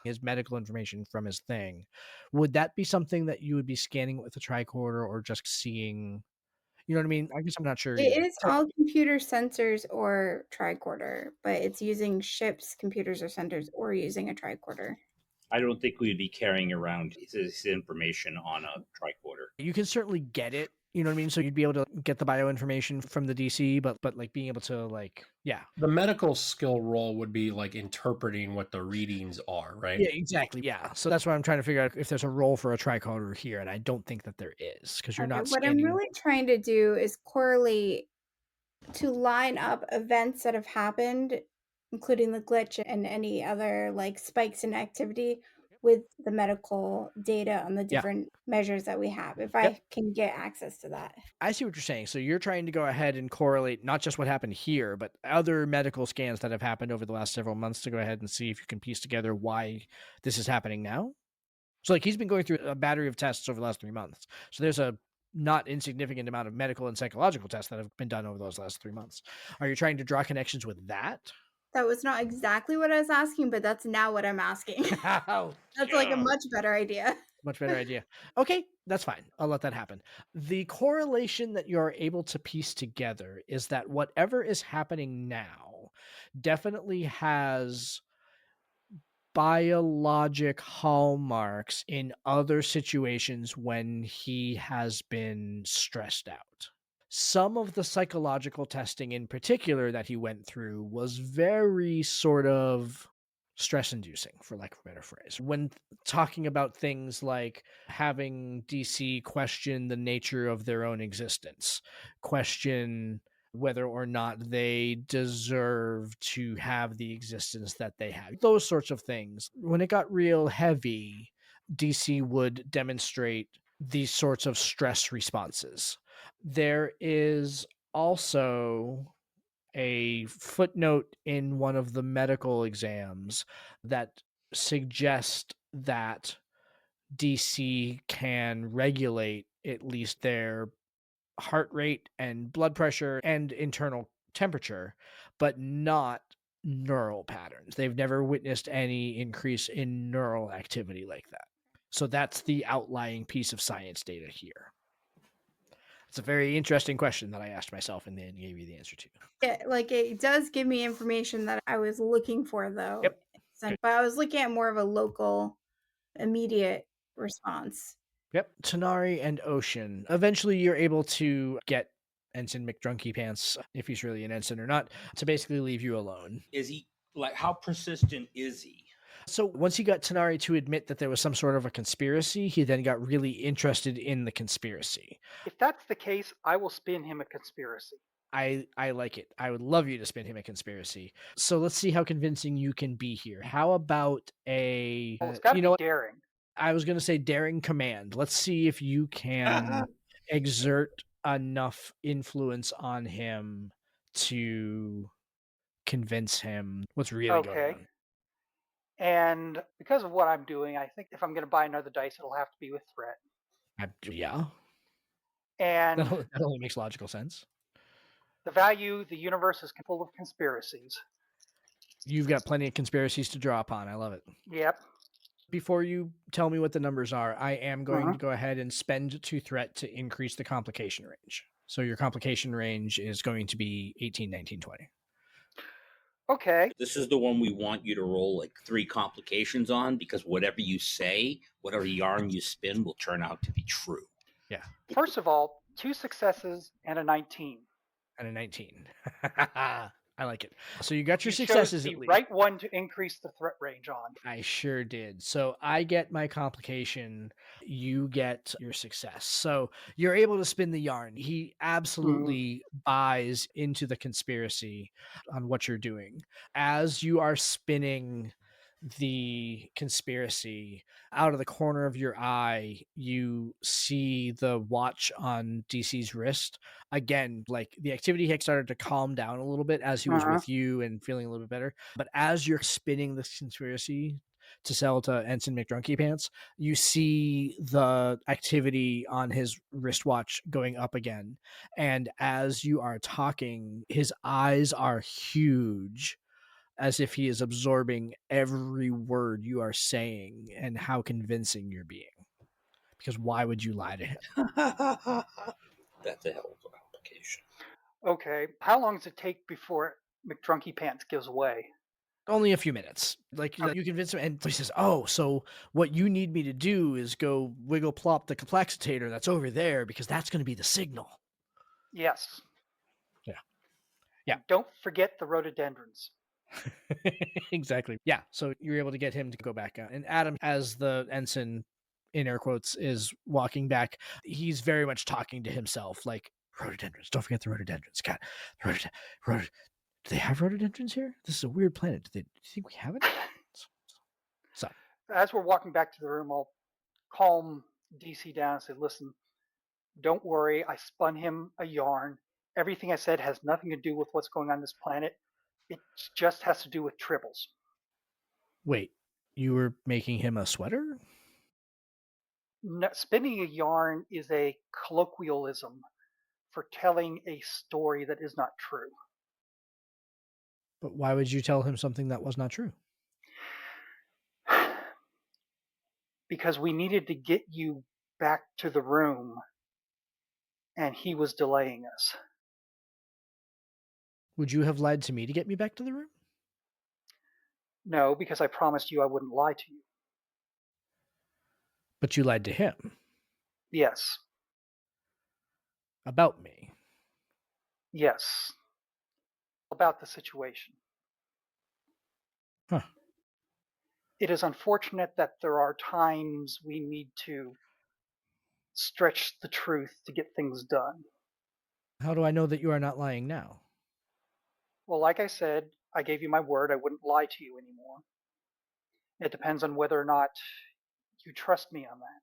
his medical information from his thing, would that be something that you would be scanning with a tricorder or just seeing? You know what I mean? I guess I'm not sure. It is all computer sensors or tricorder, but it's using ships, computers, or sensors, or using a tricorder. I don't think we'd be carrying around his information on a tricorder. You can certainly get it. You know what I mean? So you'd be able to get the bio information from the DC, but like being able to The medical skill roll would be like interpreting what the readings are, right? Yeah, exactly. Yeah. So that's what I'm trying to figure out if there's a role for a tricorder here, and I don't think that there is because you're not. What I'm really trying to do is correlate to line up events that have happened, including the glitch and any other like spikes in activity with the medical data on the different measures that we have, if I can get access to that. I see what you're saying. So you're trying to go ahead and correlate not just what happened here, but other medical scans that have happened over the last several months to go ahead and see if you can piece together why this is happening now. So like he's been going through a battery of tests over the last 3 months. So there's a not insignificant amount of medical and psychological tests that have been done over those last 3 months. Are you trying to draw connections with that? That was not exactly what I was asking, but that's now what I'm asking. That's like a much better idea. Much better idea. Okay, that's fine. I'll let that happen. The correlation that you're able to piece together is that whatever is happening now definitely has biologic hallmarks in other situations when he has been stressed out. Some of the psychological testing in particular that he went through was very sort of stress inducing, for lack of a better phrase. When talking about things like having DC question the nature of their own existence, question whether or not they deserve to have the existence that they have, those sorts of things. When it got real heavy, DC would demonstrate these sorts of stress responses. There is also a footnote in one of the medical exams that suggest that DC can regulate at least their heart rate and blood pressure and internal temperature, but not neural patterns. They've never witnessed any increase in neural activity like that. So that's the outlying piece of science data here. It's a very interesting question that I asked myself and then gave you the answer to. Yeah, like it does give me information that I was looking for, though. Yep. But I was looking at more of a local, immediate response. Yep. Tanari and Ocean. Eventually, you're able to get Ensign McDrunky Pants, if he's really an ensign or not, to basically leave you alone. Is he like, how persistent is he? So once he got Tanari to admit that there was some sort of a conspiracy, he then got really interested in the conspiracy. If that's the case, I will spin him a conspiracy. I like it. I would love you to spin him a conspiracy. So let's see how convincing you can be here. How about a Well, it's got to you know be what? daring. I was going to say daring command. Let's see if you can exert enough influence on him to convince him what's really going Okay. on. And because of what I'm doing, I think if I'm going to buy another dice, it'll have to be with threat. Yeah, And that only makes logical sense. the value, the universe is full of conspiracies. You've got plenty of conspiracies to draw upon. I love it. Yep. Before you tell me what the numbers are, I am going to go ahead and spend 2 threat to increase the complication range. So your complication range is going to be 18, 19, 20. Okay. This is the one we want you to roll like 3 complications on, because whatever you say, whatever yarn you spin will turn out to be true. Yeah. First of all, 2 successes and a 19. And a 19. I like it. So you got your You successes chose the at least. right one to increase the threat range on. I sure did. So I get my complication, you get your success. So you're able to spin the yarn. He absolutely buys into the conspiracy on what you're doing. As you are spinning the conspiracy, out of the corner of your eye, you see the watch on DC's wrist. Again, like the activity had started to calm down a little bit as he was with you and feeling a little bit better. But as you're spinning this conspiracy to sell to Ensign McDrunky Pants, you see the activity on his wristwatch going up again. And as you are talking, his eyes are huge, as if he is absorbing every word you are saying and how convincing you're being. Because why would you lie to him? That's a hell of a complication. Okay. How long does it take before McDrunky Pants gives away? Only a few minutes. Like you convince him, and he says, "Oh, so what you need me to do is go wiggle plop the complexitator that's over there, because that's going to be the signal." Yes. Yeah. Yeah. And don't forget the rhododendrons. Exactly. Yeah. So you're able to get him to go back out. And Adam, as the ensign, in air quotes, is walking back, he's very much talking to himself, like, rhododendrons. Don't forget the rhododendrons. God, do they have rhododendrons here? This is a weird planet. Do you think we have it? So As we're walking back to the room, I'll calm DC down and say, listen, don't worry. I spun him a yarn. Everything I said has nothing to do with what's going on this planet. It just has to do with tribbles. wait, you were making him a sweater? No, spinning a yarn is a colloquialism for telling a story that is not true. But why would you tell him something that was not true? Because we needed to get you back to the room, and he was delaying us. Would you have lied to me to get me back to the room? No, because I promised you I wouldn't lie to you. But you lied to him Yes. about me. Yes. About the situation. Huh. It is unfortunate that there are times we need to stretch the truth to get things done. How do I know that you are not lying now? Well, like I said, I gave you my word I wouldn't lie to you anymore. It depends on whether or not you trust me on that.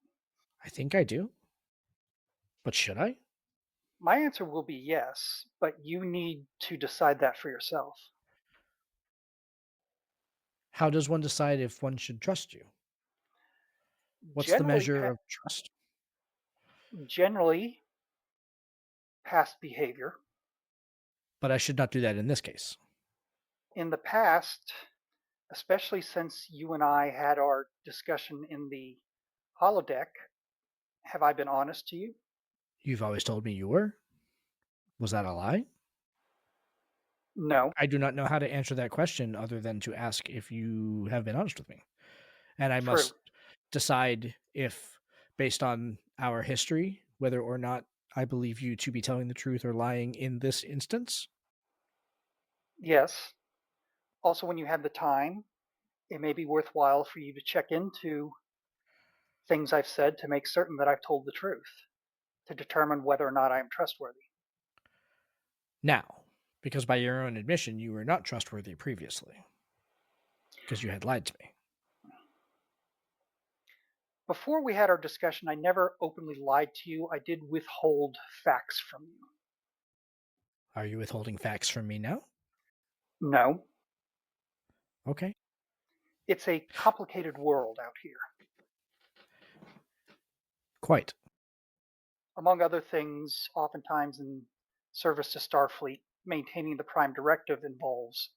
I think I do. But should I? My answer will be yes, but you need to decide that for yourself. How does one decide if one should trust you? What's the Generally, measure of trust? generally, past behavior. But I should not do that in this case. In the past, especially since you and I had our discussion in the holodeck, have I been honest to you? You've always told me you were. Was that a lie? No. I do not know how to answer that question other than to ask if you have been honest with me. And I True. must decide if, based on our history, whether or not I believe you to be telling the truth or lying in this instance. Yes. Also, when you have the time, it may be worthwhile for you to check into things I've said to make certain that I've told the truth, to determine whether or not I am trustworthy. Now, because by your own admission, you were not trustworthy previously, because you had lied to me. Before we had our discussion, I never openly lied to you. I did withhold facts from you. Are you withholding facts from me now? No. Okay. It's a complicated world out here. Quite. Among other things, oftentimes in service to Starfleet, maintaining the Prime Directive involves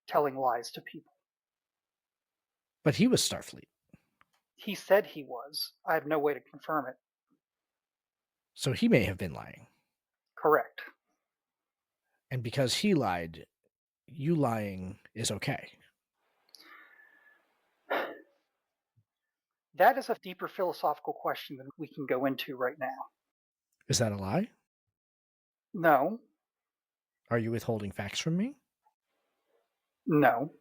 telling lies to people. But he was Starfleet. He said he was. I have no way to confirm it. So he may have been lying. Correct. And because he lied, you lying is okay. That is a deeper philosophical question than we can go into right now. Is that a lie? No. Are you withholding facts from me? No.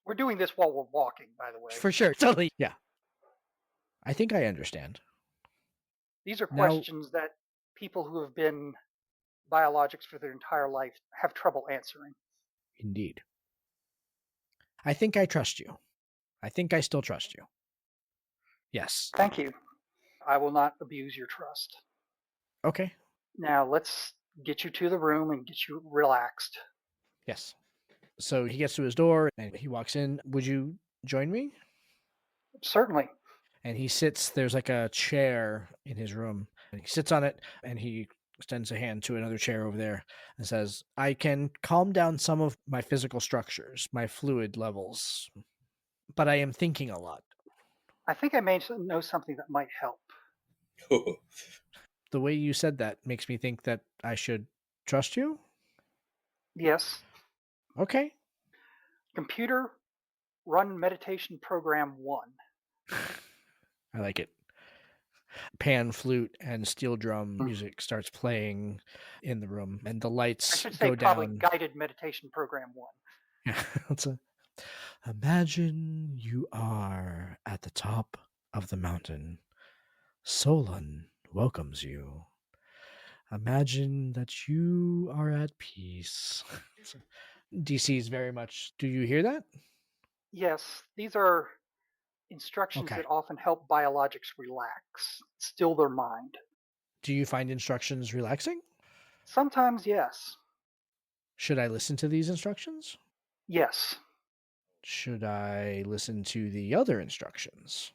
We're doing this while we're walking, by the way. For sure. Totally. Yeah. I think I understand. These are Now, questions that people who have been biologics for their entire life have trouble answering. indeed. I think I trust you. I think I still trust you. Yes. Thank you. I will not abuse your trust. Okay. Now let's get you to the room and get you relaxed. Yes. So he gets to his door and he walks in. Would you join me? Certainly. And he sits, there's like a chair in his room, and he sits on it and he extends a hand to another chair over there and says, I can calm down some of my physical structures, my fluid levels, but I am thinking a lot. I think I may know something that might help. The way you said that makes me think that I should trust you. Yes. Okay. Computer, run meditation program 1. I like it. Pan flute and steel drum music starts playing in the room, and the I lights should say go probably down. guided meditation program 1. Yeah, imagine you are at the top of the mountain. Solon welcomes you. Imagine that you are at peace. DC is very much. Do you hear that? Yes, these are instructions Okay. that often help biologics relax, still their mind. Do you find instructions relaxing? Sometimes, yes. Should I listen to these instructions? Yes. Should I listen to the other instructions?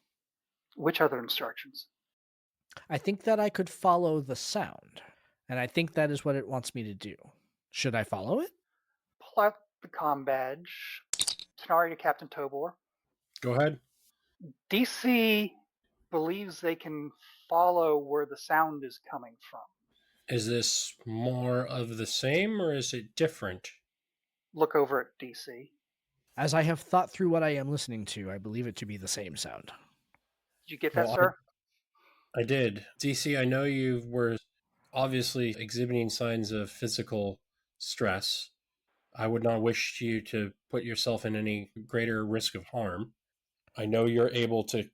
Which other instructions? I think that I could follow the sound, and I think that is what it wants me to do. Should I follow it? Pull out the comm badge. Tenari to Captain Tobor. Go ahead. DC believes they can follow where the sound is coming from. Is this more of the same or is it different? Look over at DC. As I have thought through what I am listening to, I believe it to be the same sound. Did you get that, Well, sir? I did. DC, I know you were obviously exhibiting signs of physical stress. I would not wish you to put yourself in any greater risk of harm. I know you're able to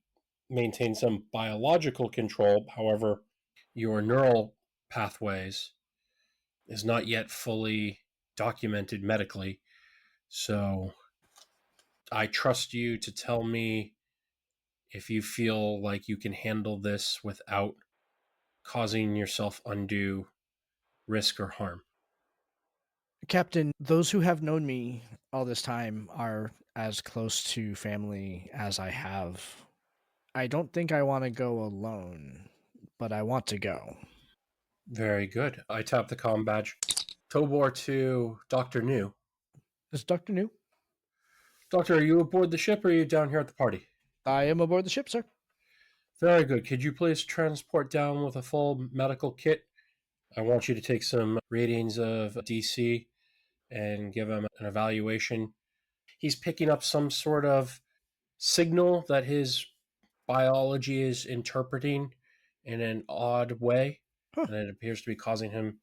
maintain some biological control. However, your neural pathways is not yet fully documented medically. So I trust you to tell me if you feel like you can handle this without causing yourself undue risk or harm. Captain, those who have known me all this time are as close to family as I have. I don't think I want to go alone, but I want to go. Very good. I tap the comm badge. Tobor to Dr. New. This is Dr. New. Doctor, are you aboard the ship or are you down here at the party? I am aboard the ship, sir. Very good. Could you please transport down with a full medical kit? I want you to take some readings of DC and give him an evaluation. He's picking up some sort of signal that his biology is interpreting in an odd way, Huh. and it appears to be causing him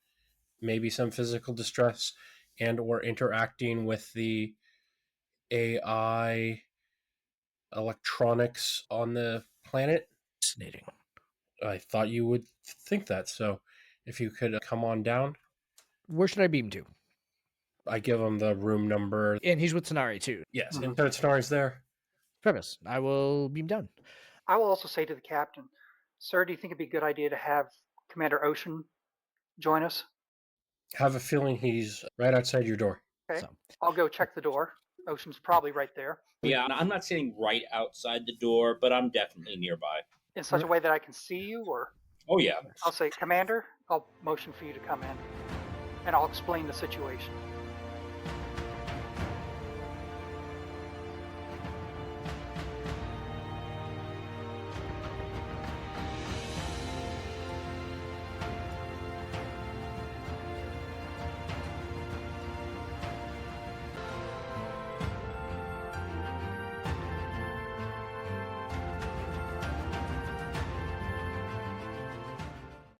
maybe some physical distress and or interacting with the AI electronics on the planet. Fascinating. I thought you would think that. So if you could come on down. Where should I beam to? I give him the room number. And he's with Tanari, too. Yes, Mhm. Lieutenant Snar's there. Premise. I will beam down. I will also say to the captain, sir, do you think it'd be a good idea to have Commander Ocean join us? Have a feeling he's right outside your door. Okay. So, I'll go check the door. Ocean's probably right there. Yeah, I'm not sitting right outside the door, but I'm definitely nearby. In such a way that I can see you, or Oh, yeah. I'll say, Commander, I'll motion for you to come in, and I'll explain the situation.